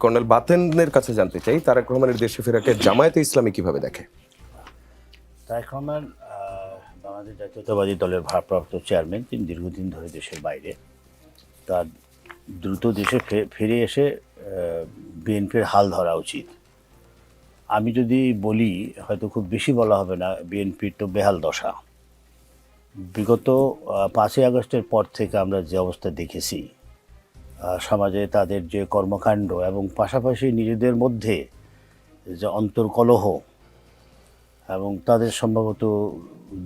Colonel বাতেনের কাছে জানতে চাই, তারেক রহমানের দেশে ফেরাকে জামায়াতে ইসলামী কিভাবে দেখে? তারেক রহমান বাংলাদেশ জাতীয়তাবাদী দলের ভারপ্রাপ্ত চেয়ারম্যান। তিনি দীর্ঘদিন ধরে দেশের বাইরে। তার দ্রুত দেশে ফিরে এসে বিএনপির হাল ধরা উচিত। আমি যদি বলি, হয়তো খুব বেশি বলা হবে না, বিএনপির তো বেহাল দশা। বিগত 5ই আগস্টের পর থেকে আমরা যে অবস্থা দেখেছি, সমাজে তাদের যে কর্মকাণ্ড এবং পাশাপাশি নিজেদের মধ্যে যে অন্তর্কলহ, এবং তাদের সম্ভবত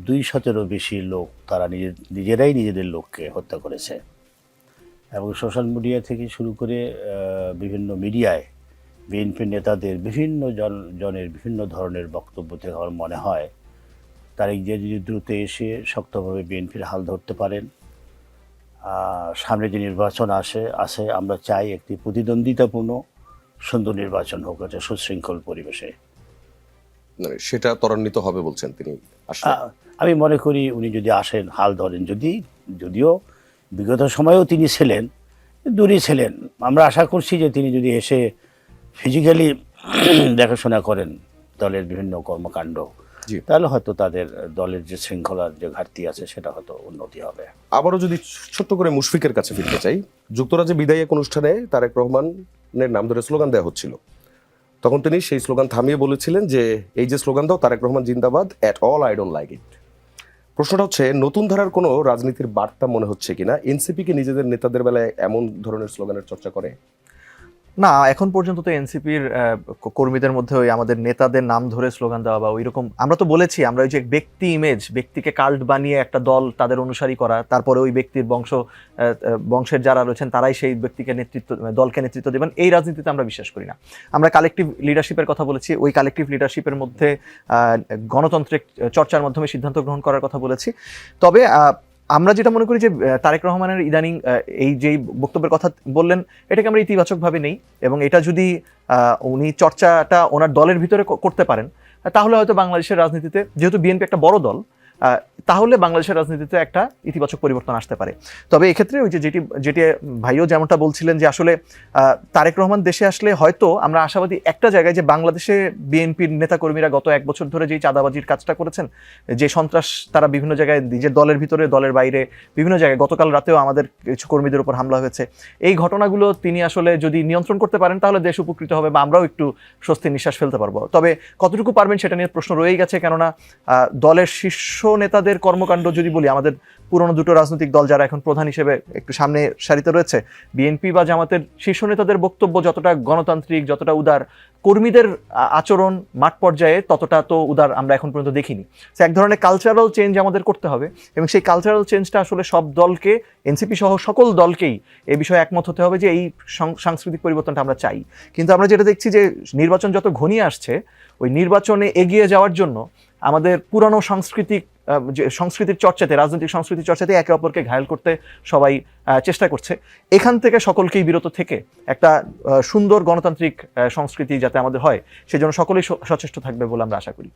200-এরও বেশি লোক তারা নিজেরাই নিজেদের লোককে হত্যা করেছে। এবং সোশ্যাল মিডিয়া থেকে শুরু করে বিভিন্ন মিডিয়ায় বিএনপির নেতাদের বিভিন্ন জনের বিভিন্ন ধরনের বক্তব্য থেকে আমার মনে হয় তারেক জিয়া যদি দ্রুত এসে শক্তভাবে বিএনপির হাল ধরতে পারেন, সামনে যে নির্বাচন আসে আমরা চাই একটি প্রতিদ্বন্দ্বিতাপূর্ণ সুন্দর নির্বাচন হোক, একটা সুশৃঙ্খল পরিবেশে। মানে সেটা ত্বরান্বিত হবে বলছেন তিনি? আসলে আমি মনে করি উনি যদি আসেন, হাল ধরেন, যদিও বিগত সময়েও তিনি ছিলেন, দূরে ছিলেন, আমরা আশা করছি যে তিনি যদি এসে ফিজিক্যালি দেখাশোনা করেন দলের বিভিন্ন কর্মকাণ্ড, তাহলে হয়তো তাদের দলের যে শৃঙ্খলার যে ঘাটতি আছে সেটা হয়তো উন্নতি হবে। আবারও যদি ছোট্ট করে মুশফিকের কাছে ফিরতে চাই, যুক্তরাজ্যে বিদায়ী এক অনুষ্ঠানে তারেক রহমানের নাম ধরে স্লোগান দেওয়া হচ্ছিল, তখন তিনি সেই স্লোগান থামিয়ে বলেছিলেন যে এই যে স্লোগান দাও তারেক রহমান জিন্দাবাদ, at all I don't like it. প্রশ্নটা হচ্ছে, নতুন ধারার কোনো রাজনীতির বার্তা মনে হচ্ছে কিনা? এনসিপি কি নিজেদের নেতাদের বেলায় এমন ধরনের স্লোগানের চর্চা করে? না, এখন পর্যন্ত তো এনসিপির কর্মীদের মধ্যে ওই আমাদের নেতাদের নাম ধরে স্লোগান দেওয়া বা ওই রকম, আমরা তো বলেছি আমরা ওই যে ব্যক্তি ইমেজ, ব্যক্তিকে কাল্ট বানিয়ে একটা দল তাদের অনুসারী করা, তারপরে ওই ব্যক্তির বংশের যারা রয়েছেন তারাই সেই ব্যক্তিকে দলকে নেতৃত্ব দেবেন, এই রাজনীতিতে আমরা বিশ্বাস করি না। আমরা কালেকটিভ লিডারশিপের কথা বলেছি, ওই কালেকটিভ লিডারশিপের মধ্যে গণতান্ত্রিক চর্চার মাধ্যমে সিদ্ধান্ত গ্রহণ করার কথা বলেছি। তবে আমরা যেটা মনে করি যে তারেক রহমানের ইদানিং এই যেই বক্তব্যের কথা বললেন, এটাকে আমরা ইতিবাচকভাবে নেই, এবং এটা যদি উনি চর্চাটা ওনার দলের ভিতরে করতে পারেন, তাহলে হয়তো বাংলাদেশের রাজনীতিতে, যেহেতু বিএনপি একটা বড় দল, তাহলে বাংলাদেশের রাজনীতিতে একটা ইতিবাচক পরিবর্তন আসতে পারে। তবে এক্ষেত্রে ওই যে যেটি ভাইও যেমনটা বলছিলেন যে আসলে তারেক রহমান দেশে আসলে হয়তো আমরা আশাবাদী একটা জায়গায়, যে বাংলাদেশে বিএনপির নেতাকর্মীরা গত 1 বছর ধরে যেই চাঁদাবাজির কাজটা করেছেন, যে সন্ত্রাস তারা বিভিন্ন জায়গায় নিজের দলের ভিতরে দলের বাইরে বিভিন্ন জায়গায়, গতকাল রাতেও আমাদের কিছু কর্মীদের উপর হামলা হয়েছে, এই ঘটনাগুলো তিনি আসলে যদি নিয়ন্ত্রণ করতে পারেন তাহলে দেশ উপকৃত হবে বা আমরাও একটু স্বস্তির নিঃশ্বাস ফেলতে পারবো। তবে কতটুকু পারবেন সেটা নিয়ে প্রশ্ন রয়েই গেছে, কেননা দলের শীর্ষ নেতাদের কর্মকাণ্ড যদি বলি, আমাদের পুরনো দুটো রাজনৈতিক দল যারা এখন প্রধান হিসেবে একটু সামনে সারিতে রয়েছে, বিএনপি বা জামাতের শীর্ষ নেতাদের বক্তব্য যতটা গণতান্ত্রিক, যতটা উদার, কর্মীদের আচরণ মাঠ পর্যায়ে ততটা তো উদার আমরা এখন পর্যন্ত দেখিনি। এক ধরনের কালচারাল চেঞ্জ আমাদের করতে হবে, এবং সেই কালচারাল চেঞ্জটা আসলে সব দলকে, এনসিপি সহ সকল দলকেই এ বিষয়ে একমত হতে হবে যে এই সাংস্কৃতিক পরিবর্তনটা আমরা চাই। কিন্তু আমরা যেটা দেখছি যে নির্বাচন যত ঘনিয়ে আসছে, ওই নির্বাচনে এগিয়ে যাওয়ার জন্য আমাদের পুরানো সংস্কৃতির চর্চাতে, রাজনৈতিক সংস্কৃতির চর্চাতে একে অপরকে ঘায়েল করতে সবাই চেষ্টা করছে। এখান থেকে সকলকেই বিরত থেকে একটা সুন্দর গণতান্ত্রিক সংস্কৃতি যাতে আমাদের হয়, সেজন্য সকলেই সচেষ্ট থাকবে বলে আমরা আশা করি।